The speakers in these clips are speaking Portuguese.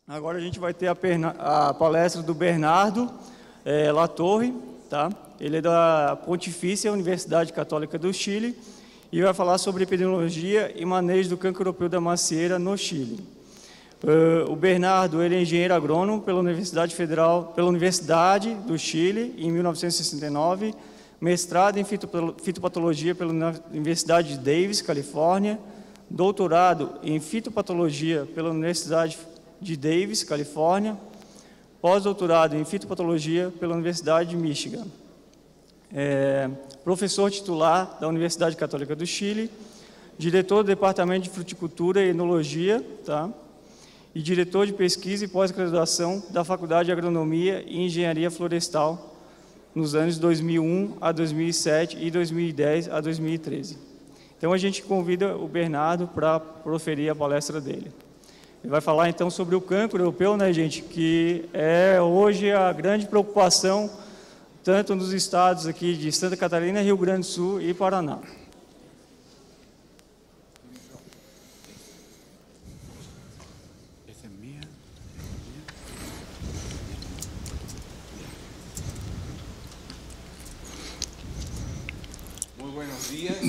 Agora a gente vai ter a palestra do Bernardo Latorre, tá? Ele é da Pontifícia Universidade Católica do Chile e vai falar sobre epidemiologia e manejo do cancro europeu da macieira no Chile. O Bernardo, ele é engenheiro agrônomo pela Universidade do Chile em 1969, mestrado em fitopatologia pela Universidade de Davis, Califórnia, doutorado em fitopatologia pela Universidade de Davis, Califórnia, pós-doutorado em fitopatologia pela Universidade de Michigan. Professor titular da Universidade Católica do Chile, diretor do Departamento de Fruticultura e Enologia, tá? E diretor de pesquisa e pós-graduação da Faculdade de Agronomia e Engenharia Florestal nos anos 2001 a 2007 e 2010 a 2013. Então a gente convida o Bernardo para proferir a palestra dele. Ele vai falar então sobre o cancro europeu, né, gente, que é hoje a grande preocupação tanto nos estados aqui de Santa Catarina, Rio Grande do Sul e Paraná.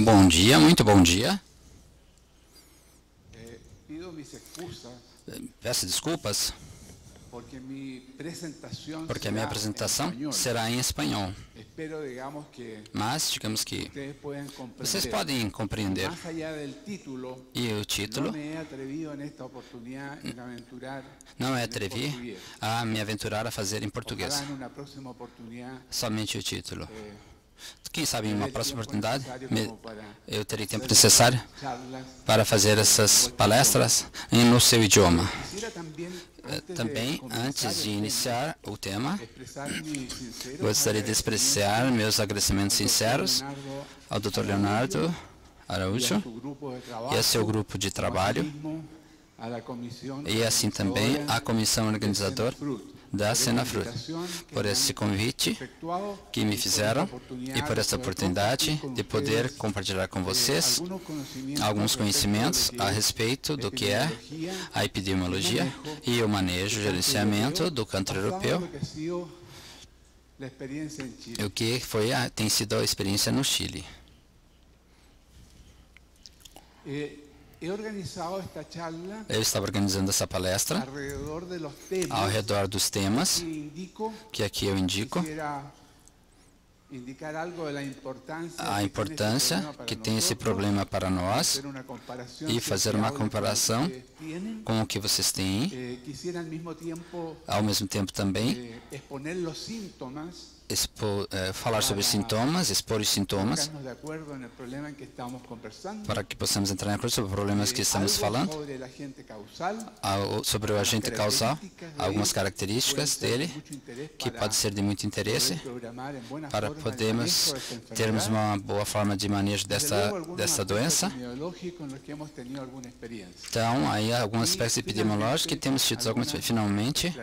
Bom dia, muito bom dia. Peço desculpas, porque a minha apresentação será em espanhol. Mas, digamos que vocês podem compreender. E o título não é atrevi a me aventurar a fazer em português. Somente o título. Quem sabe em uma próxima oportunidade eu terei tempo necessário para fazer essas palestras no seu idioma. Também, antes de iniciar o tema, gostaria de expressar meus agradecimentos sinceros ao Dr. Leonardo Araújo e a seu grupo de trabalho, e assim também à comissão organizadora da Senafrut, por esse convite que me fizeram e por essa oportunidade de poder compartilhar com vocês alguns conhecimentos a respeito do que é a epidemiologia e o manejo e gerenciamento do cancro europeu, o que tem sido a experiência no Chile. Eu estava organizando essa palestra ao redor dos temas que aqui eu indico. A importância que tem esse problema para nós e fazer uma comparação com o que vocês têm, ao mesmo tempo também falar sobre sintomas, expor os sintomas, para que possamos entrar em acordo sobre os problemas que estamos falando, sobre o agente causal, algumas características dele, que pode ser de muito interesse, para podermos termos uma boa forma de manejo dessa doença. Então, aí alguns aspectos epidemiológicos que temos tido finalmente,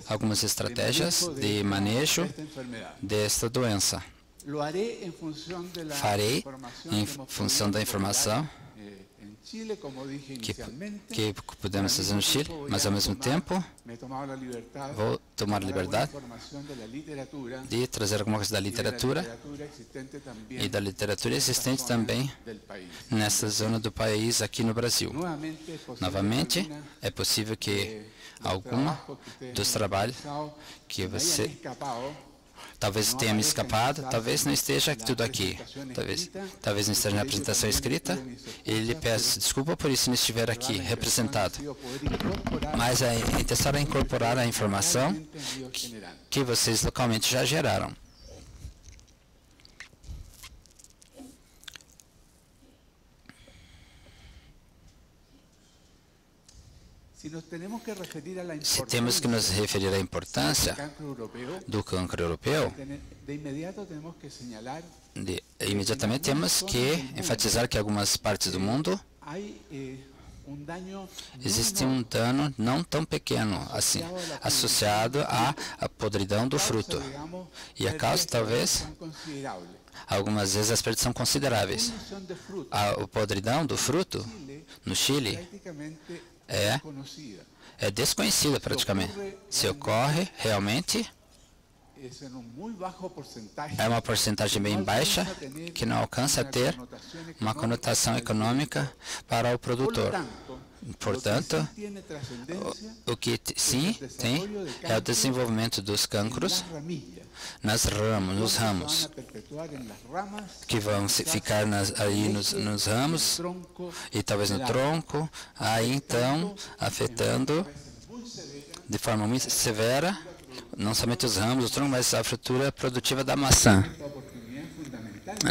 algumas estratégias de manejo desta doença. Farei em função da informação que podemos fazer no Chile, mas ao mesmo tempo vou tomar a liberdade de trazer alguma coisa da literatura e da literatura existente também nessa zona do país aqui no Brasil. Novamente, é possível que alguma dos trabalhos que você talvez tenha me escapado, talvez não esteja tudo aqui, talvez não esteja na apresentação escrita, e lhe peço desculpa por isso não estiver aqui representado. Mas a intenção é incorporar a informação que vocês localmente já geraram. Se temos que nos referir à importância do cancro europeu, imediatamente temos que enfatizar que em algumas partes do mundo existe um dano não tão pequeno assim, associado à podridão do fruto. E a causa talvez algumas vezes as perdas são consideráveis. A podridão do fruto no Chile é desconhecida praticamente. Se ocorre, realmente, é uma porcentagem bem baixa que não alcança a ter uma conotação econômica para o produtor. Portanto, o que sim tem é o desenvolvimento dos cancros nos ramos, que vão ficar aí nos ramos e talvez no tronco, aí então afetando de forma muito severa não somente os ramos, o tronco, mas a frutura produtiva da maçã.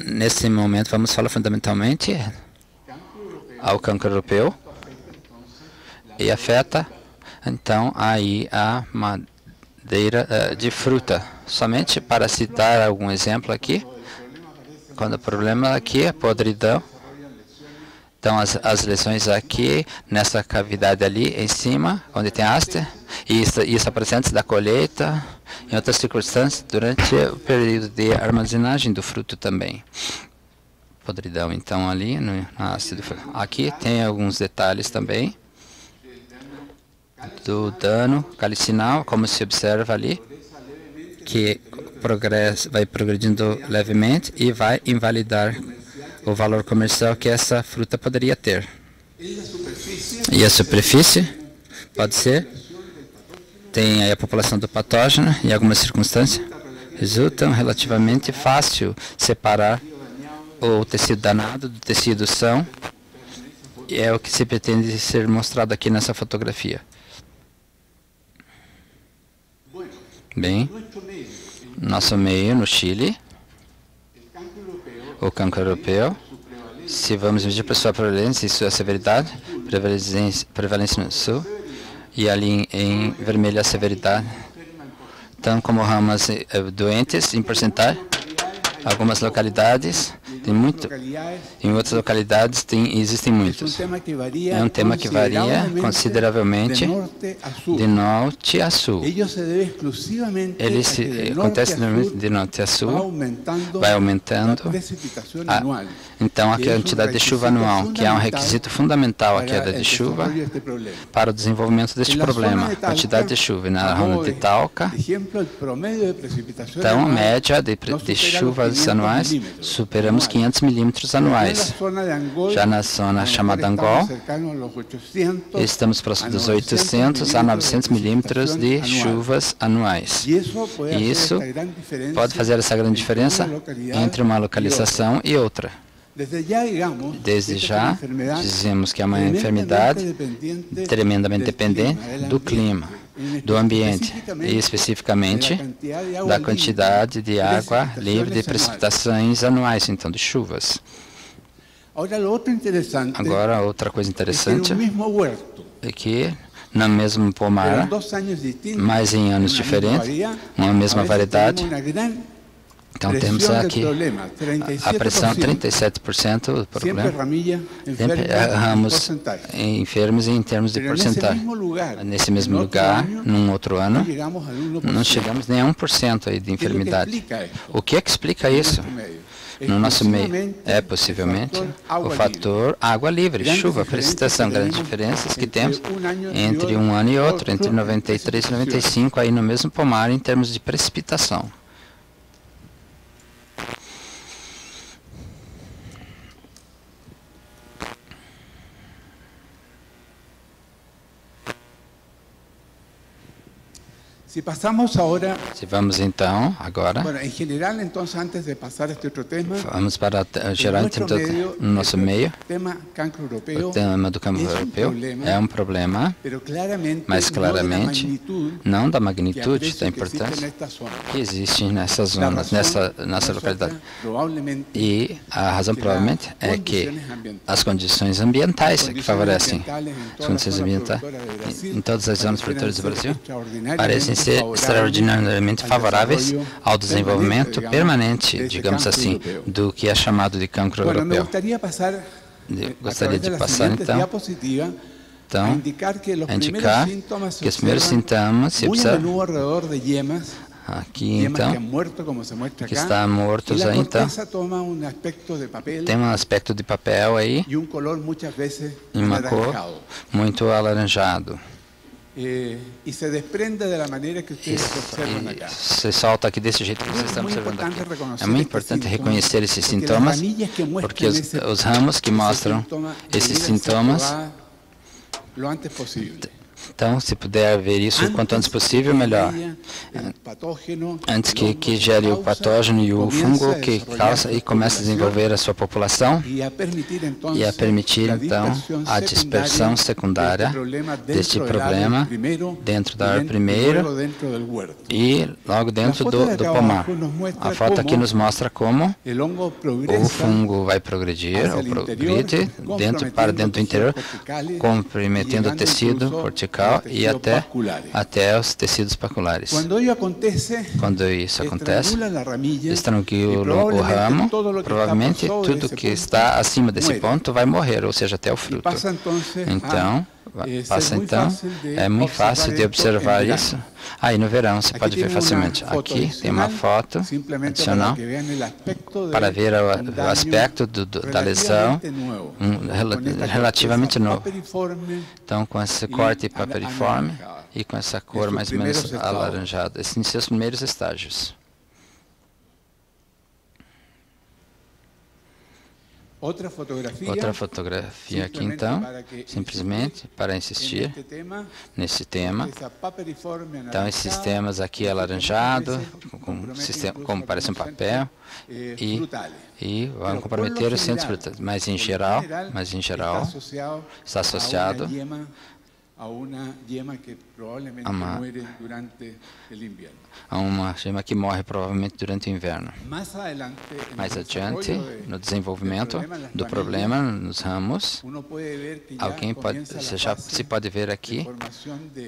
Nesse momento, vamos falar fundamentalmente ao cancro europeu e afeta, então, aí a madeira de fruta. Somente para citar algum exemplo aqui, quando o problema aqui é podridão, então as lesões aqui, nessa cavidade ali em cima, onde tem haste, e isso aparece antes da colheita, em outras circunstâncias, durante o período de armazenagem do fruto também. Podridão, então, ali no haste do fruto. Aqui tem alguns detalhes também do dano calicinal, como se observa ali, que vai progredindo levemente e vai invalidar o valor comercial que essa fruta poderia ter. E a superfície pode ser, tem aí a população do patógeno, em algumas circunstâncias, resulta relativamente fácil separar o tecido danado do tecido são, e é o que se pretende ser mostrado aqui nessa fotografia. Bem, nosso meio no Chile, o cancro europeu, se vamos medir para sua prevalência e sua severidade, prevalência no sul, e ali em vermelho a severidade, então como ramas doentes em porcentagem, algumas localidades tem muito, em outras localidades existem muitos. É um tema que varia consideravelmente de norte a sul. Ele acontece normalmente de norte a sul, vai aumentando então a quantidade de chuva anual, que é um requisito fundamental a queda de chuva para o desenvolvimento deste problema, a quantidade de chuva. Na rama de Talca, então a média de chuvas anuais superamos 500 milímetros anuais. Já na zona chamada Angol, estamos próximo dos 800 a 900 milímetros de chuvas anuais. E isso pode fazer essa grande diferença entre uma localização e outra. Desde já, dizemos que é uma enfermidade tremendamente dependente do clima, do ambiente e especificamente da quantidade de água livre de precipitações anuais, então de chuvas. Agora, outra coisa interessante é que no mesmo pomar, mas em anos diferentes, uma mesma variedade, então temos aqui a pressão 37% do problema, sempre ramos enfermos em termos de porcentagem. Nesse mesmo lugar, num outro ano, não chegamos nem a 1% aí de enfermidade. O que é que explica isso? No nosso meio, é possivelmente o fator água livre, chuva, precipitação, grandes diferenças que temos entre um ano e outro, entre 93 e 95, aí no mesmo pomar em termos de precipitação. Se vamos então, agora, vamos para geral no nosso meio, o tema do cancro europeu é um problema, mas claramente não da magnitude, da importância que existe nessas zonas, nessa localidade. E a razão provavelmente é que as condições ambientais que favorecem, as condições ambientais em todas as zonas produtoras do Brasil, parecem ser extraordinariamente favoráveis ao desenvolvimento permanente, digamos assim, do que é chamado de cancro europeu. Gostaria de passar, então, a indicar que os primeiros sintomas se observam aqui, então, que está mortos aí, então, tem um aspecto de papel aí, e uma cor muito alaranjado. E se solta aqui desse jeito que vocês estão observando aqui. É muito importante reconhecer esses sintomas, porque os ramos que mostram esses sintomas, então, se puder ver isso o quanto antes possível, melhor. Antes que gere o patógeno e o fungo que causa e comece a desenvolver a sua população e a permitir, então, a dispersão secundária deste problema dentro da área primeiro e logo dentro do pomar. A foto aqui nos mostra como o fungo vai progredir, ou progride, para dentro do interior, comprometendo o tecido cortical e até os tecidos paculares. Quando isso acontece, estrangula o ramo, provavelmente tudo que está acima desse ponto vai morrer, ou seja, até o fruto. Então, é muito fácil de observar isso. Aí no verão você pode ver facilmente. Aqui tem uma foto adicional para ver o aspecto da lesão relativamente novo. Então, com esse corte paperiforme e com essa cor mais ou menos alaranjada, esses são seus primeiros estágios. Outra fotografia aqui, então, simplesmente para insistir nesse tema. Então, esses sistemas aqui alaranjado, como parece um papel, e vão comprometer os centros brutais. Mas em geral, está associado a uma gema que morre provavelmente durante o inverno. Mais adiante, no desenvolvimento do problema nos ramos, já se pode ver aqui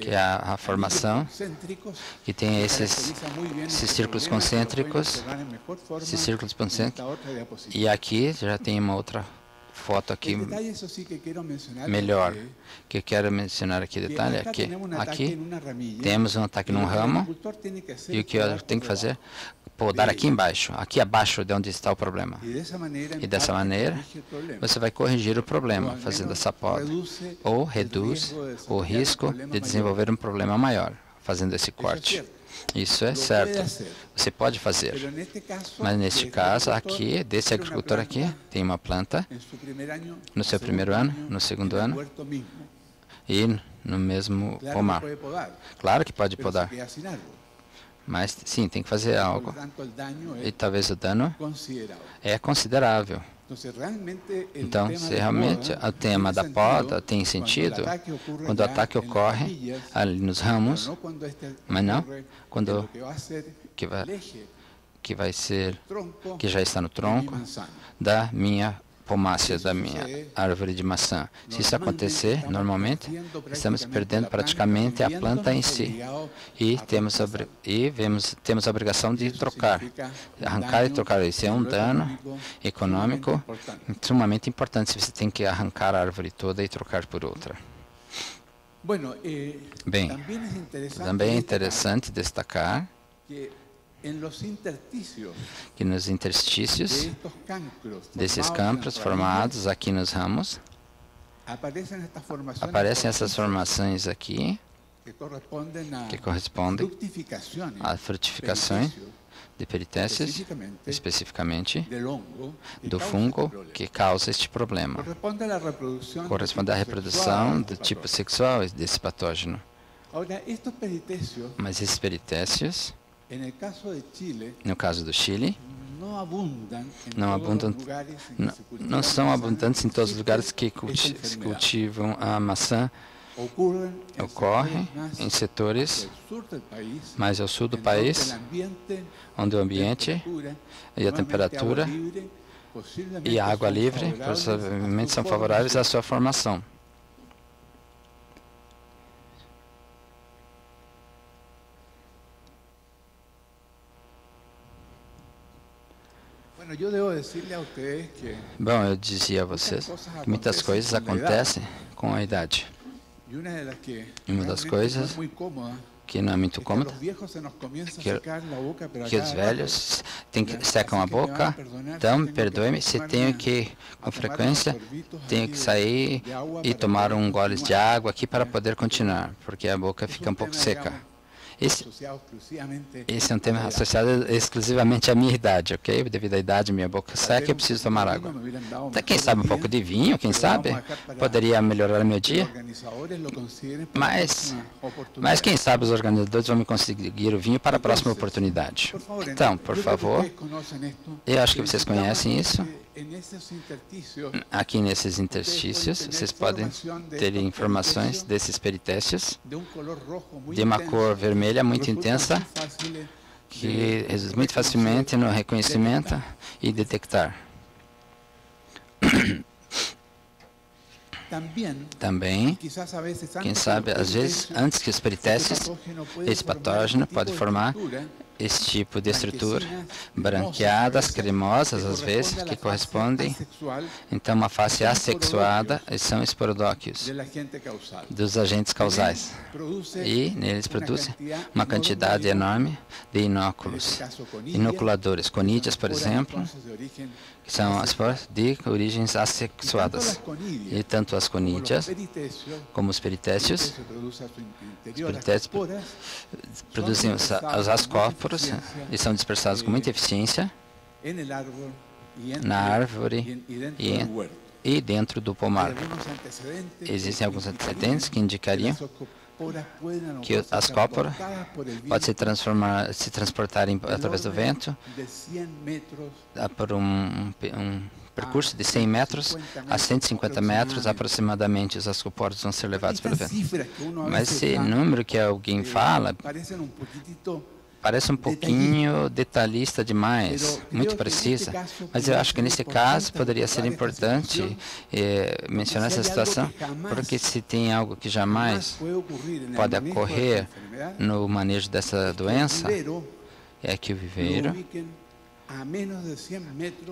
que a formação que tem esses círculos concêntricos, e aqui já tem uma outra foto aqui melhor, que eu quero mencionar aqui, detalhe, é que aqui temos um ataque num ramo, e o que eu tenho que fazer? Podar aqui embaixo, aqui abaixo de onde está o problema. E dessa maneira, você vai corrigir o problema, fazendo essa poda, ou reduz o risco de desenvolver um problema maior, fazendo esse corte. Isso é certo, você pode fazer, mas neste caso aqui, desse agricultor aqui, tem uma planta no seu primeiro ano, no segundo ano e no mesmo pomar. Claro que pode podar, mas sim, tem que fazer algo, e talvez o dano é considerável. Então, se realmente o tema da poda tem sentido, quando o ataque ocorre ali nos ramos, mas não quando que já está no tronco da minha pomácea, da minha árvore de maçã. Se isso acontecer, normalmente, estamos perdendo praticamente a planta em si. E temos a obrigação de trocar, arrancar e trocar. Isso é um dano econômico extremamente importante, se você tem que arrancar a árvore toda e trocar por outra. Bem, também é interessante destacar que nos interstícios desses campos formados aqui nos ramos, aparecem essas formações aqui, que correspondem à frutificação de peritécias, especificamente do fungo que causa este problema. Corresponde à reprodução do tipo sexual desse patógeno. Mas esses peritécios, no caso do Chile, não são abundantes em todos os lugares que se cultivam a maçã. Ocorre em setores mais ao sul do país, onde o ambiente e a temperatura e a água livre possivelmente são favoráveis à sua formação. Bom, eu dizia a vocês que muitas coisas acontecem com a idade. E uma das coisas que não é muito cômodo, que os velhos secam a boca. Então, perdoe-me, se tenho que, com frequência, tenho que sair e tomar um gole de água aqui para poder continuar, porque a boca fica um pouco seca. Esse é um tema associado exclusivamente à minha idade, ok? Devido à idade, minha boca seca, eu preciso tomar água. Então, quem sabe um pouco de vinho, quem sabe? Poderia melhorar meu dia. Mas quem sabe os organizadores vão me conseguir o vinho para a próxima oportunidade. Então, por favor, eu acho que vocês conhecem isso. Aqui nesses interstícios, vocês podem ter informações desses peritécios de uma cor vermelha muito intensa, que reduz muito facilmente no reconhecimento e detectar. Também, quem sabe, às vezes, antes que os peritécios, esse patógeno pode formar esse tipo de estrutura, branqueadas, cremosas, às vezes, que correspondem, então, a uma face assexuada, e são esporodóquios dos agentes causais. E neles produzem uma quantidade enorme de inóculos, inoculadores, conídeas, por exemplo, que são as esporas de origens assexuadas. E tanto as conídeas como os peritécios produzem os ascóporos e são dispersados com muita eficiência na árvore e dentro do pomar. Existem alguns antecedentes que indicariam que as cóporas podem se transportar através do vento por um percurso de 100 metros a 150 metros aproximadamente. Os ascoporos vão ser levados pelo vento. Mas esse número que alguém fala parece um pouquinho detalhista demais, muito precisa. Mas eu acho que nesse caso poderia ser importante mencionar essa situação, porque se tem algo que jamais pode ocorrer no manejo dessa doença, é que o viveiro,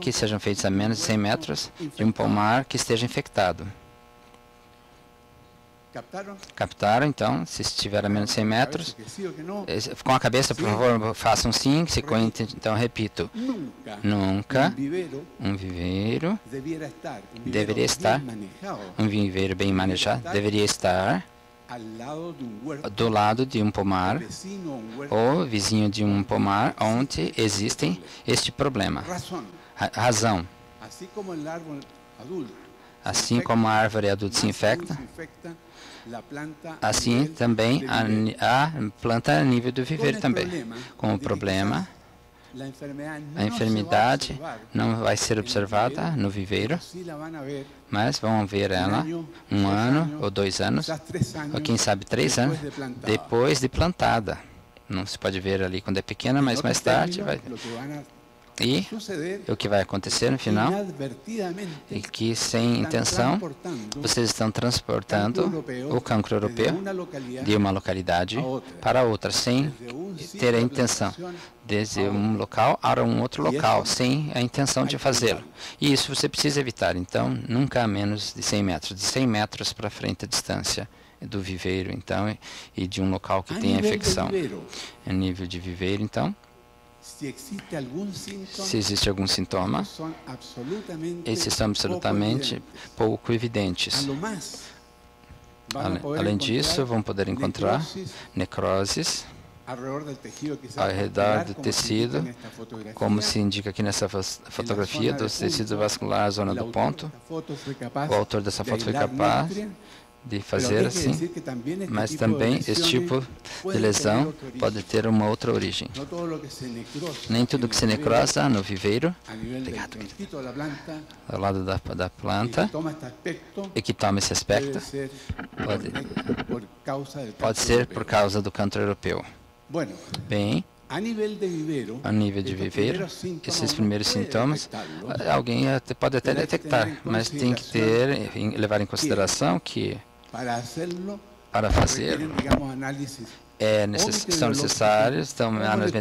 que sejam feitos a menos de 100 metros de um pomar que esteja infectado. Captaram, então, se estiver a menos de 100 metros. Com a cabeça, por favor, façam sim. Se então, repito. Nunca um viveiro deveria estar, um viveiro bem manejado, deveria estar do lado de um pomar ou vizinho de um pomar onde existem este problema. Razão. Assim como a árvore adulta se infecta, assim também a planta a nível do viveiro também. Com o problema, a enfermidade não vai ser observada no viveiro, mas vão ver ela 1 ano ou 2 anos, ou quem sabe 3 anos, depois de plantada. Não se pode ver ali quando é pequena, mas mais tarde vai. E o que vai acontecer no final é que, sem intenção, vocês estão transportando o cancro europeu de uma localidade para outra, sem ter a intenção, desde um local para um outro local, sem a intenção de fazê-lo. E isso você precisa evitar, então, nunca a menos de 100 metros, de 100 metros para frente a distância do viveiro, então, e de um local que tenha infecção. A nível de viveiro, então, se existe algum sintoma, esses são absolutamente pouco evidentes. Além disso, vão poder encontrar necroses ao redor do tecido, como se indica aqui nessa fotografia, do tecido vascular, a zona do ponto. O autor dessa foto foi capaz de fazer assim, mas também esse tipo de lesão pode ter uma outra origem. Nem tudo que se necrosa no viveiro, ao lado da planta, e que toma esse aspecto, pode ser por causa do cancro europeu. Bem, a nível de viveiro, esses primeiros sintomas, alguém pode até detectar, mas tem que levar em consideração que para fazer são necessárias análises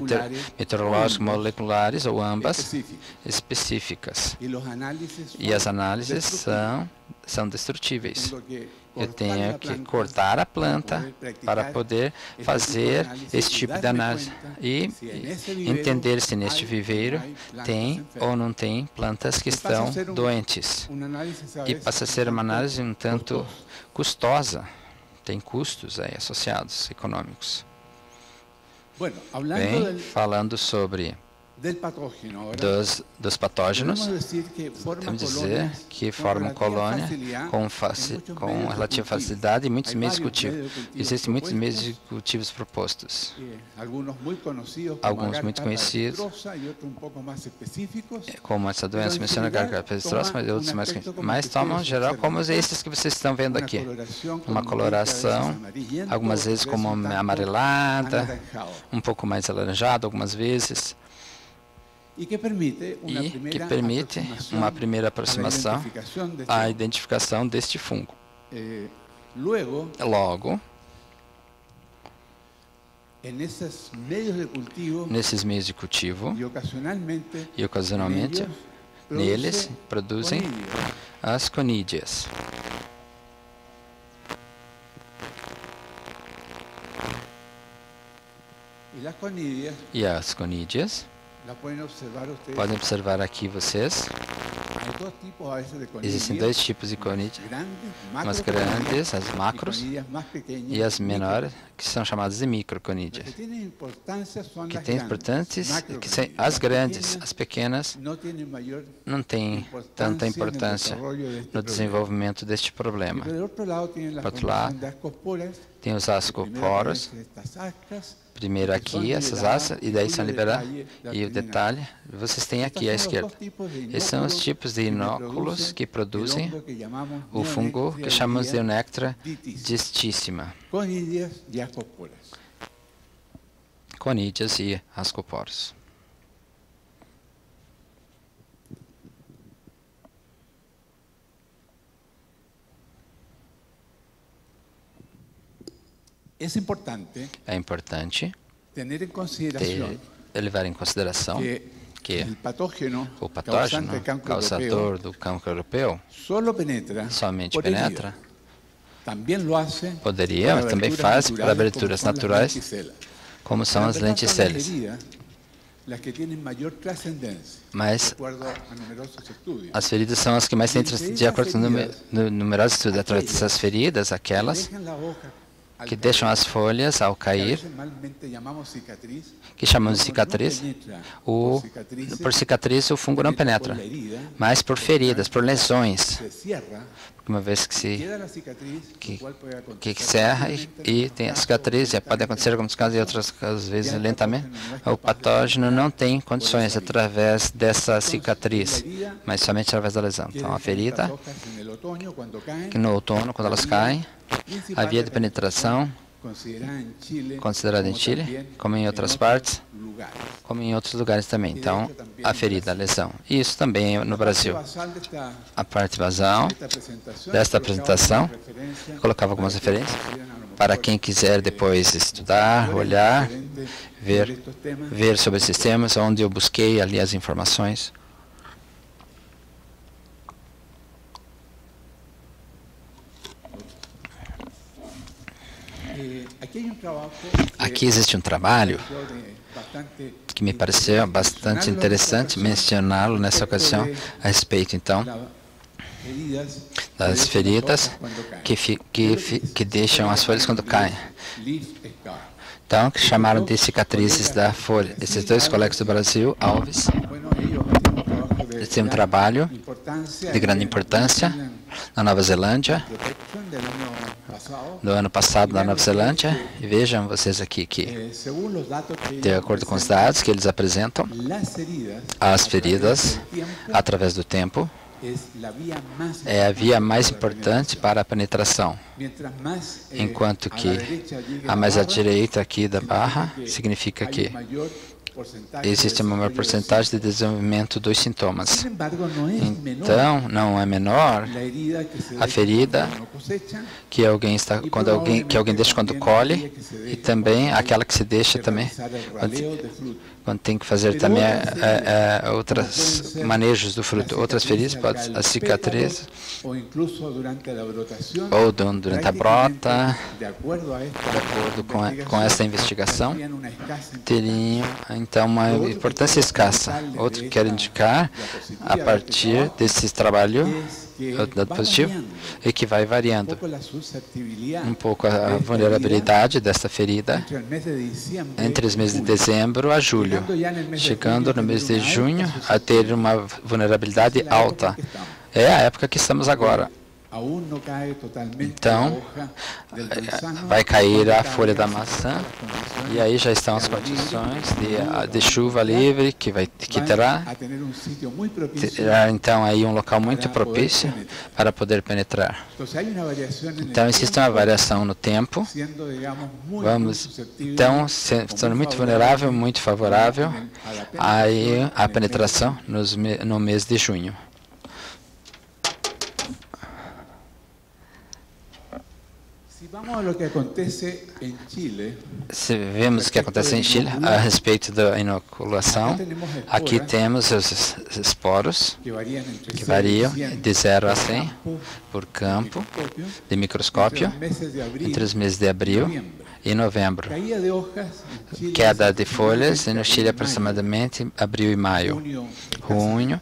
meteorológicas moleculares ou ambas específicas. E as análises são destrutíveis. Eu tenho que cortar a planta para poder fazer esse tipo de análise e entender se neste viveiro tem ou não tem plantas que estão doentes. E passa a ser uma análise um tanto custosa. Tem custos aí associados econômicos. Bem, falando sobre dos patógenos, podemos dizer que formam colônia com relativa facilidade e muitos meios de cultivo. Existem muitos meios de cultivos propostos. Alguns muito conhecidos, como essa doença mencionada, garganta pestrosa, mas outros mais conhecidos. Mas tomam em geral como esses que vocês estão vendo aqui. Uma coloração, algumas vezes como amarelada, um pouco mais alaranjada, algumas vezes. E que permite uma primeira aproximação à identificação deste fungo. Logo, nesses meios de cultivo, e ocasionalmente, neles produzem as conídeas. E as conídeas, podem observar aqui vocês, existem dois tipos de conídeas, umas grandes, as macros, e as menores, que são chamadas de microconídeas. Que têm importantes, que são as grandes, as pequenas, não têm tanta importância no desenvolvimento deste problema. Por outro lado, tem os ascoporos. Primeiro aqui, essas asas, e daí são liberadas. E o detalhe, vocês têm aqui à esquerda. Esses são os tipos de inóculos que produzem o fungo que chamamos de Eunectra distinctiva. Conídeas e ascoporos. É importante levar em consideração que o patógeno causador do cancro europeu somente penetra, poderia, mas também faz por aberturas naturais, como são as lenticelas. Mas as feridas são as que mais têm, de acordo com numerosos estudos, através dessas feridas, aquelas que deixam as folhas ao cair, que chamamos de cicatriz. Por cicatriz o fungo não penetra, mas por feridas, por lesões, uma vez que cerra e tem a cicatriz, pode acontecer em alguns casos e outras vezes lentamente, o patógeno não tem condições através dessa cicatriz, mas somente através da lesão. Então a ferida, que no outono, quando elas caem, a via de penetração, considerada em Chile, como em outras partes, como em outros lugares também. Então, a ferida, a lesão. E isso também no Brasil. A parte basal desta apresentação, eu colocava algumas referências para quem quiser depois estudar, olhar, ver sobre esses temas, onde eu busquei ali as informações. Aqui existe um trabalho que me pareceu bastante interessante mencioná-lo nessa ocasião a respeito, então, das feridas que deixam as folhas quando caem. Então, que chamaram de cicatrizes da folha. Esses dois colegas do Brasil, Alves, eles têm um trabalho de grande importância na Nova Zelândia, do ano passado na Nova Zelândia, e vejam vocês aqui que, de acordo com os dados que eles apresentam, as feridas, através do tempo, é a via mais importante para a penetração, enquanto que a mais à direita aqui da barra significa que existe uma maior porcentagem de desenvolvimento dos sintomas. Então, não é menor a ferida que alguém deixa quando colhe, e também aquela que se deixa também quando tem que fazer também outros manejos do fruto, outras feridas, as cicatrizes, ou durante a brota, de acordo com essa investigação, teriam então uma importância escassa. Outro que quero indicar, a partir desse trabalho, o dado positivo, e que vai variando um pouco a vulnerabilidade dessa ferida entre os meses de dezembro a julho, chegando no mês de junho a ter uma vulnerabilidade alta. É a época que estamos agora. Então, vai cair a folha da maçã, e aí já estão as condições de chuva livre que terá então aí um local muito propício para poder penetrar. Então, existe uma variação no tempo. Então, sendo muito vulnerável, muito favorável, aí a penetração no mês de junho. Se vemos o que acontece em Chile a respeito da inoculação, aqui temos os esporos, que variam de 0 a 100 por campo de microscópio entre os meses de abril e novembro. Queda de folhas no Chile aproximadamente abril e maio. Junho,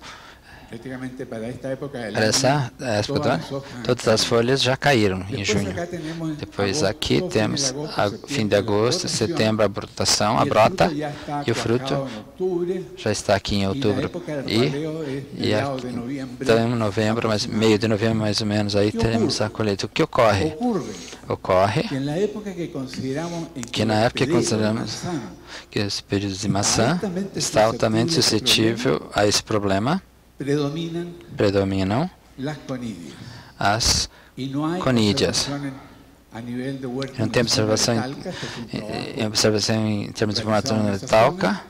para essa época, todas as folhas já caíram em junho. Depois aqui temos fim de agosto, setembro a brota, e o fruto já está aqui em outubro. E então, em novembro, meio de novembro mais ou menos, aí teremos a colheita. O que ocorre? Ocorre que na época que consideramos que os períodos de maçã está altamente suscetível a esse problema, predominam as conídeas. Não tem observação em termos de formação de talca,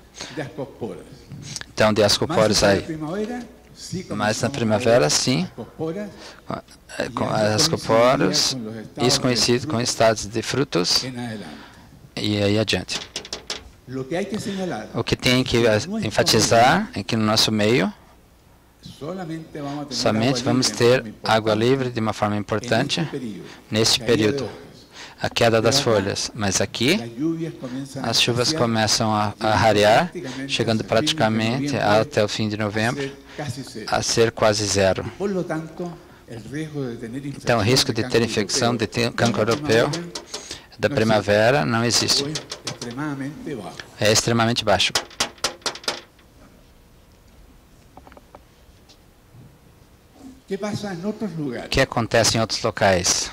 então de ascoporos aí. Mas na primavera, sim, com ascoporos, isso coincide com estados de frutos e aí adiante. O que tem que enfatizar é que no nosso meio, somente vamos ter água livre de uma forma importante neste período, a queda das folhas. Mas aqui, as chuvas começam a rarear, chegando praticamente até o fim de novembro a ser quase zero. Então, o risco de ter infecção de cancro europeu da primavera não existe. É extremamente baixo. O que acontece em outros locais?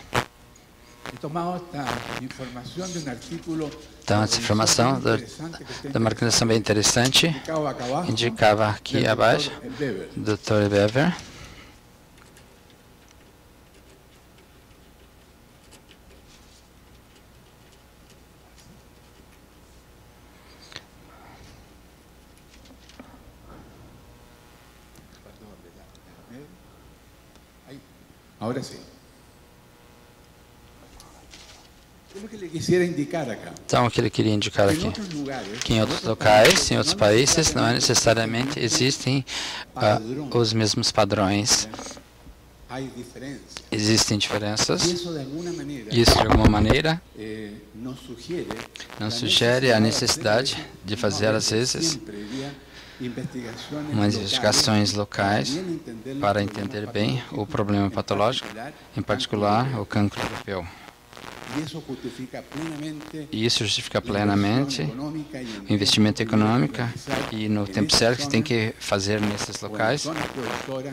Então, essa informação de uma organização bem interessante, indicava aqui abaixo, Dr. Weber. Agora sim. Então, o que ele queria indicar aqui? Que em outros locais, em outros países, não necessariamente existem os mesmos padrões. Existem diferenças. Isso, de alguma maneira, não sugere a necessidade de fazer, às vezes, umas investigações locais para entender bem o problema patológico, em particular o cancro europeu. E isso justifica plenamente o investimento econômico e no tempo certo que se tem que fazer nesses locais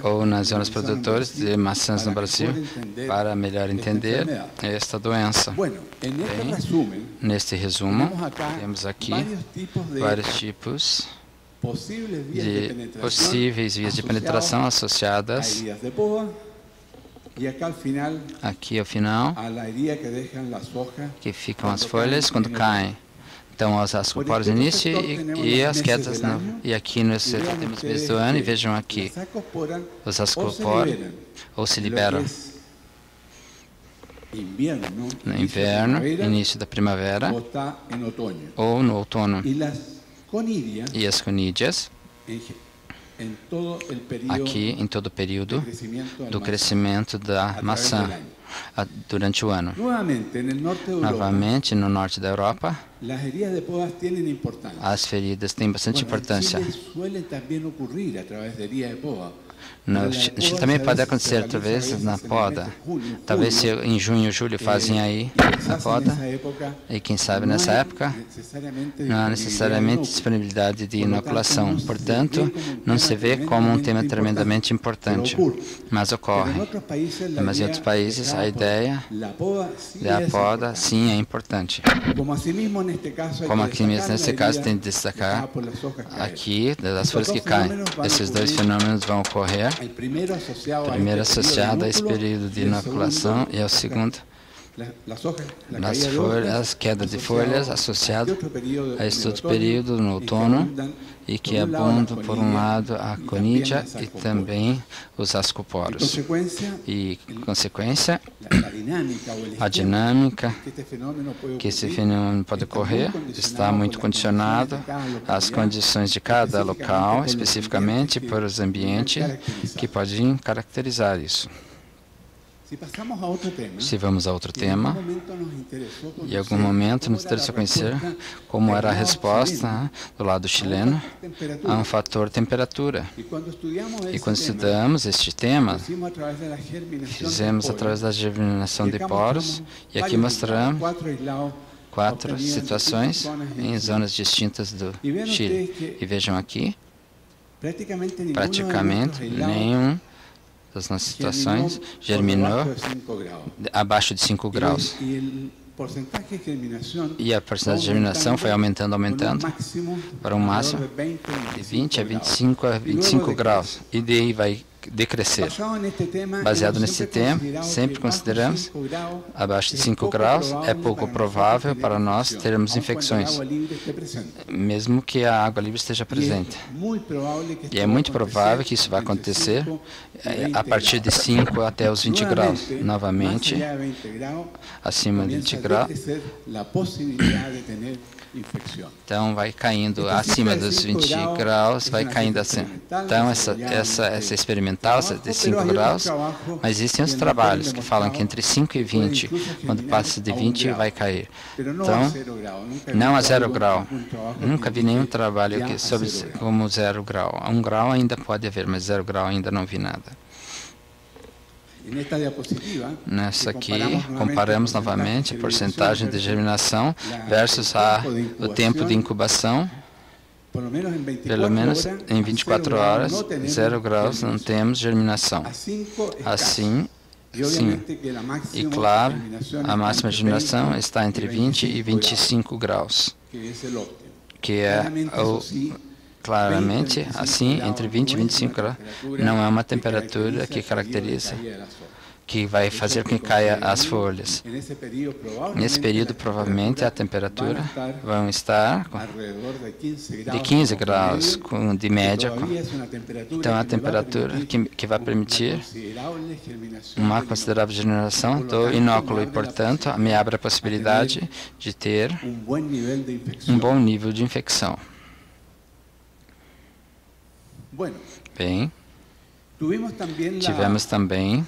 ou nas zonas produtoras de maçãs no Brasil para melhor entender esta doença. Bem, neste resumo, temos aqui vários tipos de possíveis vias de penetração associadas aqui ao final, que ficam as folhas quando caem. Então, os ascoporos início e as quedas. E aqui nos últimos meses do ano, e vejam aqui, os ascoporos ou se liberam no inverno, início da primavera, ou no outono. E as conídeas, aqui em todo o período do crescimento da maçã durante o ano. Novamente, no norte da Europa, as feridas têm bastante importância. No Chile também pode acontecer, talvez, na poda. Talvez se em junho, julho fazem aí a poda. E quem sabe nessa época, não há necessariamente disponibilidade de inoculação. Portanto, não se vê como um tema tremendamente importante. Mas ocorre. Mas em outros países, a ideia da poda, sim, é importante. Como aqui mesmo, nesse caso, tem de destacar aqui, das folhas que caem. Esses dois fenômenos vão ocorrer. Primeiro associado a esse período de inoculação e ao segundo, nas folhas, queda de folhas associado a este outro período no outono e que abundam, por um lado, a conídea e também os ascoporos. E, em consequência, a dinâmica que esse fenômeno pode ocorrer está muito condicionado às condições de cada local, especificamente por os ambientes que podem caracterizar isso. Se vamos a outro tema, em algum momento nos interessou conhecer como era a resposta do lado chileno a um fator temperatura. E quando estudamos este tema, fizemos através da germinação de poros, e aqui mostramos 4 situações em zonas distintas do Chile. E vejam aqui, praticamente nenhum das nossas situações germinou abaixo de 5 graus. E a porcentagem de germinação foi aumentando para um máximo de 20 a 25 graus. E daí vai decrescer. Baseado nesse tema, sempre consideramos abaixo de 5 graus é pouco provável para nós termos infecções, mesmo que a água livre esteja presente. E é muito provável que isso vai acontecer a partir de 5 até os 20 graus. Novamente, acima de 20 graus. Então, vai caindo acima dos 20 graus, vai caindo assim. Então, essa experimental, de 5 graus, mas existem os trabalhos que falam que entre 5 e 20, quando passa de 20, vai cair. Então, não a 0 grau. Nunca vi nenhum trabalho sobre como 0 grau. 1 grau ainda pode haver, mas 0 grau ainda não vi nada. Nessa aqui, comparamos novamente a porcentagem de germinação versus o tempo de incubação. Pelo menos em 24 horas, 0 graus, não temos germinação. Assim, sim. E claro, a máxima germinação está entre 20 e 25 graus, que é claramente, assim, entre 20 e 25 graus, não é uma temperatura que caracteriza, que vai fazer com que caia as folhas. Nesse período, provavelmente, a temperatura vai estar de 15 graus, de média. Então, a temperatura que vai permitir uma considerável germinação do inóculo e, portanto, me abre a possibilidade de ter um bom nível de infecção. Bem, tivemos também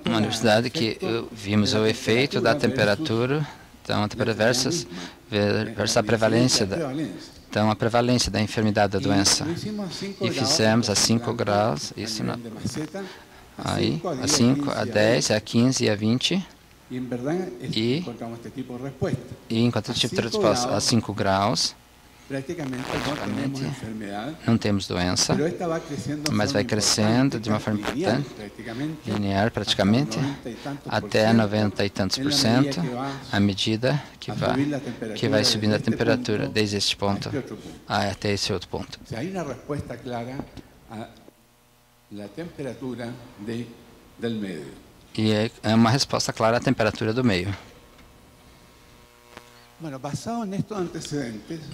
uma universidade que vimos o efeito da temperatura, então, versus a prevalência da enfermidade da doença. E fizemos a 5 graus, isso aí, a 5, a 10, a 15 e a 20. E encontramos tipo de resposta a 5 graus. Praticamente não temos doença, mas vai crescendo de uma forma importante, linear praticamente, até 90 e tantos %, à medida que vai subindo a temperatura, desde este ponto até esse outro ponto. E é uma resposta clara à temperatura do meio.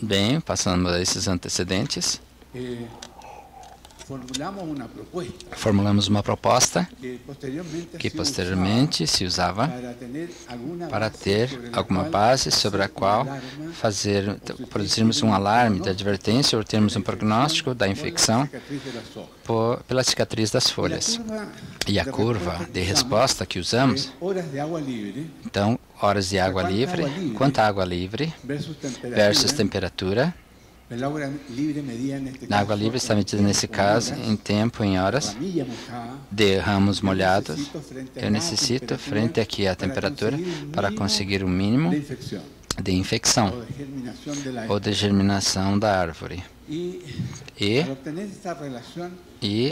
Bem, passando a esses antecedentes, formulamos uma proposta que posteriormente se usava para ter alguma base sobre a qual produzirmos um alarme de advertência ou termos um prognóstico da infecção pela cicatriz das folhas. E a curva de resposta que usamos, então, horas de água livre, quanta água livre versus temperatura. A água livre está medida, nesse caso, em tempo, em horas, de ramos molhados. Eu necessito, frente aqui à temperatura, para conseguir o mínimo de infecção ou de germinação da árvore. E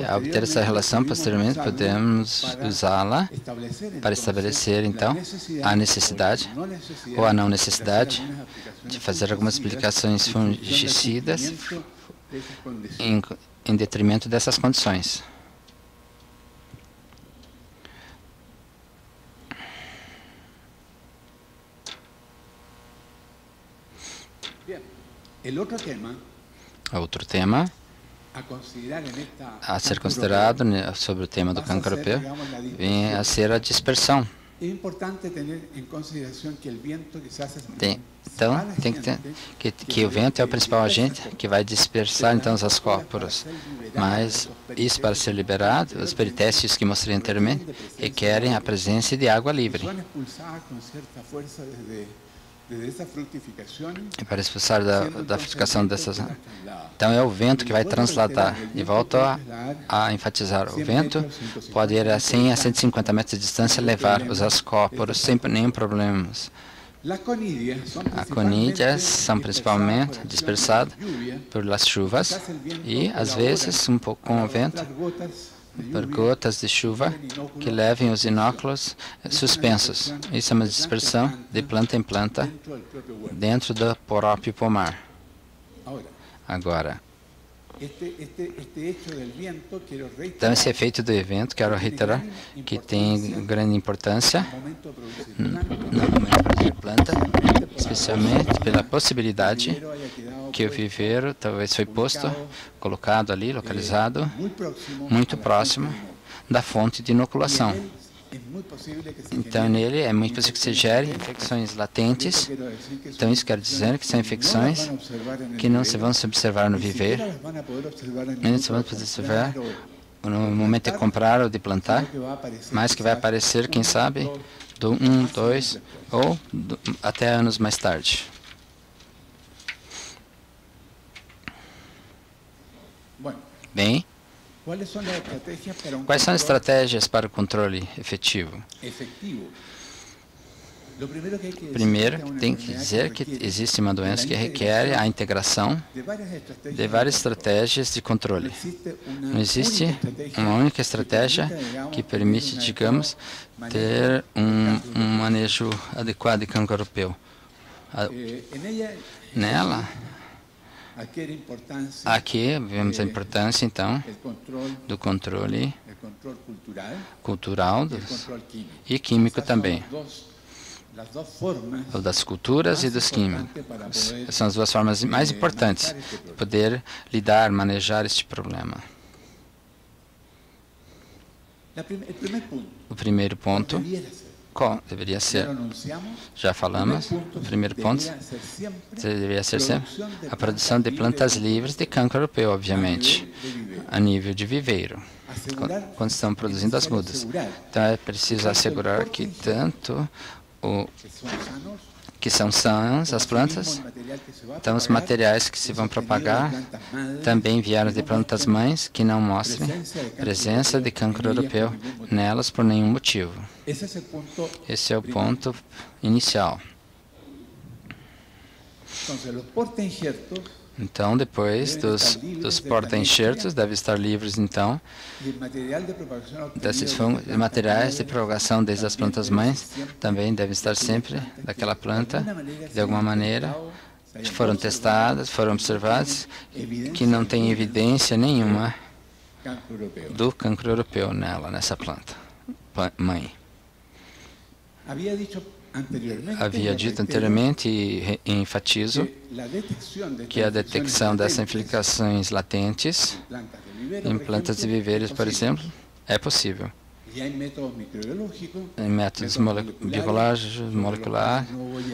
ao obter essa relação, posteriormente, podemos usá-la para estabelecer, então, a necessidade ou a não necessidade de fazer algumas aplicações fungicidas em detrimento dessas condições. Outro tema a ser considerado sobre o tema do cancro europeu vem a ser a dispersão. Então, tem que ter que o vento é o principal agente que vai dispersar então os ascóporos. Mas isso, para ser liberado, os peritestes que mostrei anteriormente requerem a presença de água livre. E para expulsar da frutificação dessas... Então é o vento que vai transladar. E volto a enfatizar, o vento pode ir a 100 a 150 metros de distância e levar os ascóporos sem nenhum problema. As conídeas são principalmente dispersadas pelas chuvas e, às vezes, um pouco com o vento, por gotas de chuva que levem os inóculos suspensos. Isso é uma dispersão de planta em planta dentro do próprio pomar. Agora, então esse efeito do evento, quero reiterar, que tem grande importância no momento da planta, especialmente pela possibilidade que o viveiro talvez foi posto, colocado ali, localizado, muito próximo da fonte de inoculação. Então, nele é muito possível que se gere infecções latentes. Então, isso quer dizer que são infecções que não se vão se observar no viveiro, nem se vão se observar no momento de comprar ou de plantar, mas que vai aparecer, quem sabe, do 1, 2 ou até anos mais tarde. Bem, quais são as estratégias para o controle efetivo? Primeiro, tem que dizer que existe uma doença que requer a integração de várias estratégias de controle. Não existe uma única estratégia que permite, digamos, ter um manejo adequado de cancro europeu. Nela, aqui vemos a importância, então, do controle cultural e químico também, ou das culturas e dos químicos. São as duas formas mais importantes de poder lidar, manejar este problema. O primeiro ponto, qual deveria ser? Já falamos, o primeiro ponto deveria ser sempre a produção de plantas livres de cancro europeu, obviamente, a nível de viveiro, quando estão produzindo as mudas. Então é preciso assegurar que tanto que são sãs as plantas, então os materiais que se vão propagar também vieram de plantas mães que não mostrem presença de cancro europeu nelas por nenhum motivo. Esse é o ponto inicial. Então, depois dos porta-enxertos, devem estar livres, então, desses materiais de propagação desde as plantas mães, também devem estar sempre daquela planta, de alguma maneira, foram testadas, foram observadas, que não tem evidência nenhuma do cancro europeu nessa planta mãe. Havia dito anteriormente e enfatizo que a detecção dessas infiltrações latentes em plantas de viveiros, por exemplo, é possível. Em métodos biológicos, moleculares,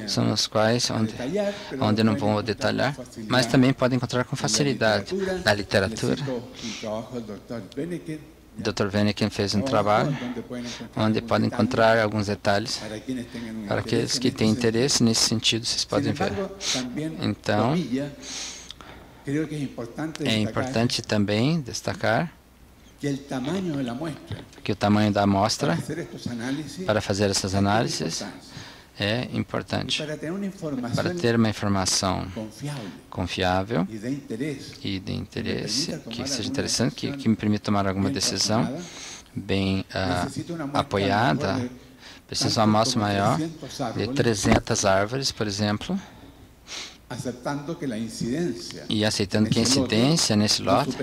são os quais onde não vou detalhar, mas também pode encontrar com facilidade na literatura. Dr. Wenneken fez um trabalho onde pode encontrar alguns detalhes. Para aqueles que têm interesse nesse sentido, vocês podem ver. Então, é importante também destacar que o tamanho da amostra para fazer essas análises é importante. Para ter uma informação confiável e de interesse, que seja interessante, que me permita tomar alguma decisão bem apoiada, preciso de uma amostra maior de 300 árvores, por exemplo, e aceitando que a incidência nesse lote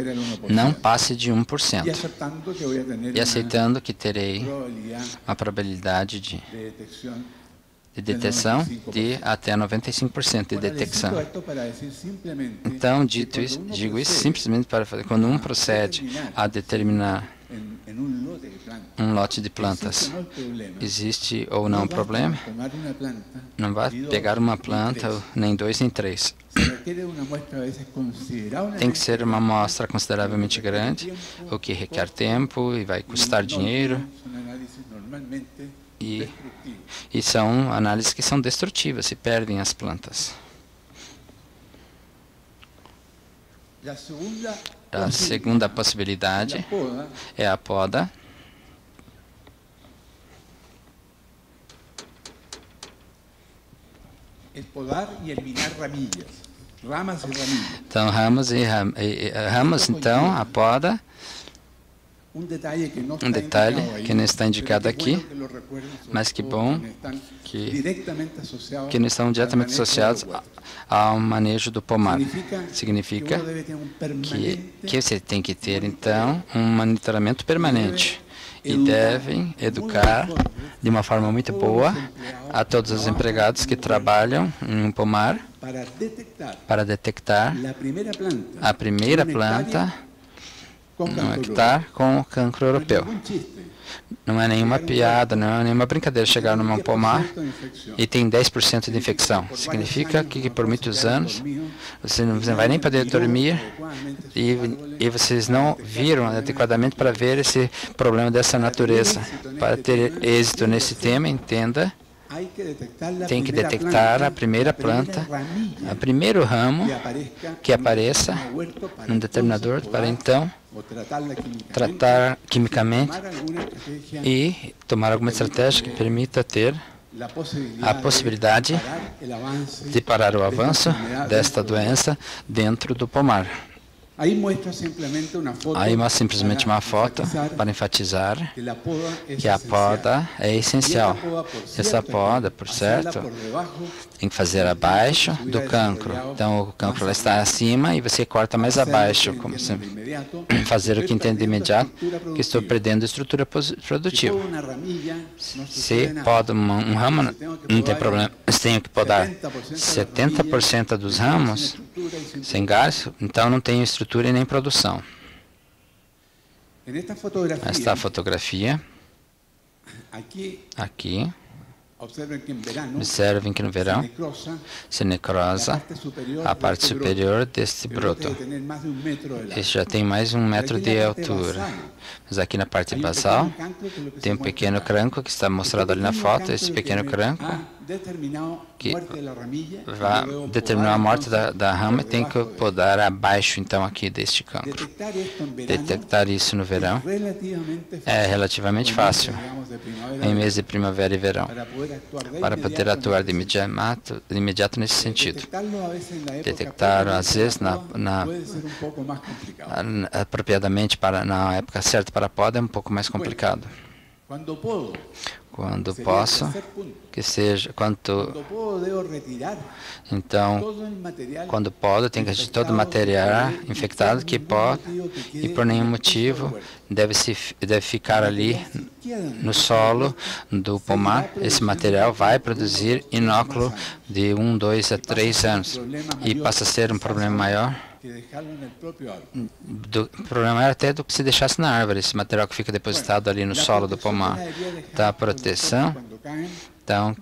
não passe de 1%, e aceitando que terei uma probabilidade de detecção de até 95% de detecção. Então, digo isso simplesmente para fazer, quando um procede a determinar um lote de plantas, existe ou não problema, não vai pegar uma planta, nem dois, nem três. Tem que ser uma amostra consideravelmente grande, o que requer tempo e vai custar dinheiro. E são análises que são destrutivas, se perdem as plantas. A segunda possibilidade é a poda. Então, ramos, então, a poda. Um detalhe que não está indicado aqui, mas que bom que não estão diretamente associados ao manejo do pomar. Significa que você tem que ter, então, um monitoramento permanente e devem educar de uma forma muito boa a todos os empregados que trabalham em um pomar para detectar a primeira planta no hectare com o cancro europeu. Não é nenhuma piada, não é nenhuma brincadeira chegar num pomar e tem 10% de infecção. Significa que por muitos anos você não vai nem poder dormir e vocês não viram adequadamente para ver esse problema dessa natureza. Para ter êxito nesse tema, entenda, tem que detectar a primeira planta, o primeiro ramo que apareça num determinador para então tratar quimicamente e tomar alguma estratégia que permita ter a possibilidade de parar o avanço desta doença dentro do pomar. Aí mostra simplesmente uma foto para enfatizar que a poda é essencial. Essa poda, por certo, tem que fazer abaixo do cancro. Então, o cancro lá está acima e você corta mais abaixo, como sempre. Fazer o que entende de imediato, que estou perdendo estrutura produtiva. Se poda um ramo, não tem problema. Se tenho que podar 70% dos ramos sem gás, então não tenho estrutura e nem produção. Esta fotografia, aqui, observem que no verão se necrosa a parte superior deste broto. Este já tem mais de 1 metro de altura. Mas aqui na parte basal tem um pequeno cranco que está mostrado ali na foto. Esse pequeno cranco que vai determinar a morte da rama, tem que podar abaixo então aqui deste cancro. Detectar isso no verão é relativamente fácil, em mês de primavera e verão, para poder atuar de imediato nesse sentido. Detectar, às vezes, apropriadamente na época certa para a poda é um pouco mais complicado. Quando posso, que seja, então, quando pode, tem que retirar todo o material infectado que pode e por nenhum motivo deve ficar ali no solo do pomar. Esse material vai produzir inóculo de 1, 2 a 3 anos e passa a ser um problema maior. O problema era até do que se deixasse na árvore, esse material que fica depositado ali no solo do pomar. Da proteção, então,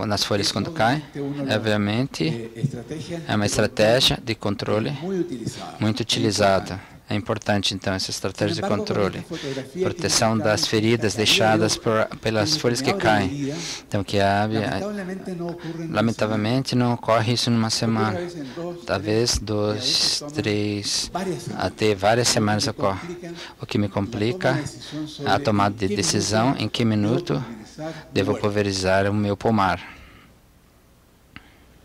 nas folhas quando caem, obviamente, é uma estratégia de controle muito utilizada. É importante, então, essa estratégia de controle. Proteção das feridas deixadas pelas folhas que caem. Então, lamentavelmente, não ocorre isso numa semana. Talvez 2, 3, até várias semanas ocorre. O que me complica é a tomada de decisão em que minuto devo pulverizar o meu pomar.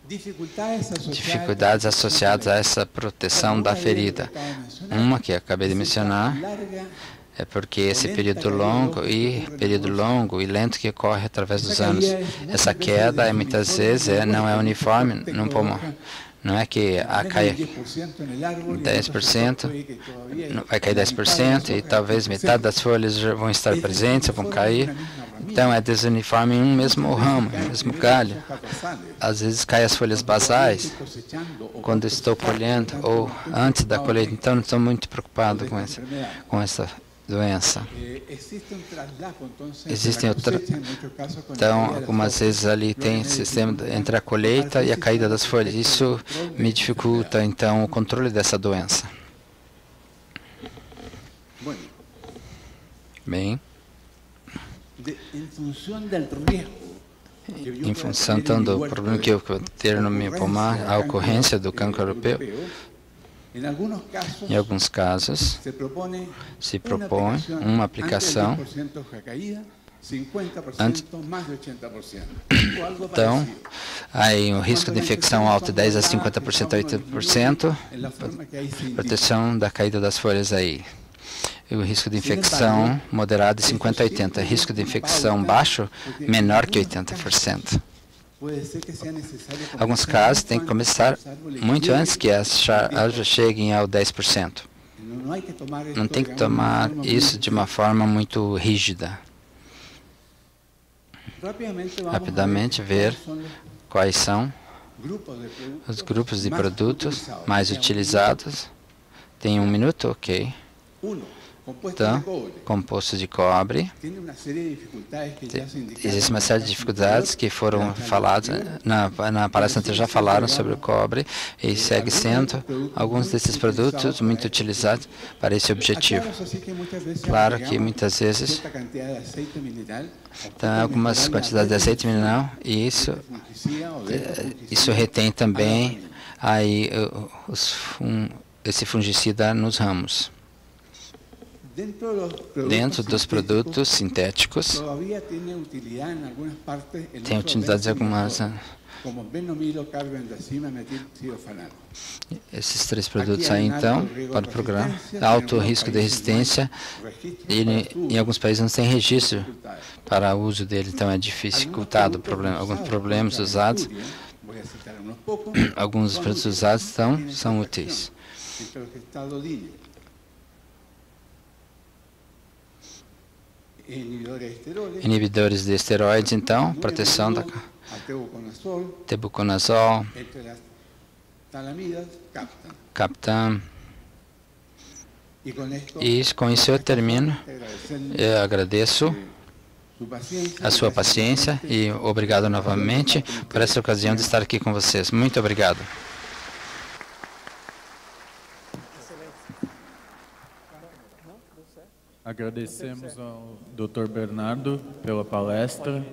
Dificuldades associadas a essa proteção da ferida. Uma que acabei de mencionar é porque esse período longo e lento que ocorre através dos anos. Essa queda muitas vezes não é uniforme no pulmão. Não é que cai 10%, vai cair 10% e talvez metade das folhas vão estar presentes ou vão cair. Então, é desuniforme em um mesmo ramo, em um mesmo galho. Às vezes, caem as folhas basais quando estou colhendo ou antes da colheita. Então, não estou muito preocupado com essa doença. Então, algumas vezes ali tem sistema entre a colheita e a caída das folhas. Isso me dificulta, então, o controle dessa doença. Bem, em função então, do problema que eu ter no meu pomar, a ocorrência do cancro europeu, em alguns casos, se propõe uma aplicação então, aí o risco de infecção alto de 10 a 50% a 80%, proteção da caída das folhas aí. E o risco de infecção moderado de 50 a 80%, risco de infecção baixo menor que 80%. Alguns casos tem que começar muito antes que as árvores cheguem ao 10%. Não tem que tomar isso de uma forma muito rígida. Rapidamente ver quais são os grupos de produtos mais utilizados. Tem 1 minuto? Ok. Então, composto de cobre. Existe uma série de dificuldades que foram faladas na palestra anterior, já falaram sobre o cobre e segue sendo alguns desses produtos muito utilizados para esse objetivo. Claro que muitas vezes tem algumas quantidades de azeite mineral e isso retém também aí esse fungicida nos ramos. Dentro dos produtos sintéticos, tem utilidade em algumas. Esses 3 produtos aí, então, para o programa, alto risco de resistência, e em alguns países não tem registro para o uso dele, então é dificultado alguns problemas usados. Alguns dos produtos usados são úteis. Inibidores de esteroides, então, proteção da tebuconazol, Captan. E com isso eu termino. Eu agradeço a sua paciência e obrigado novamente por essa ocasião de estar aqui com vocês. Muito obrigado. Agradecemos ao Dr. Bernardo pela palestra.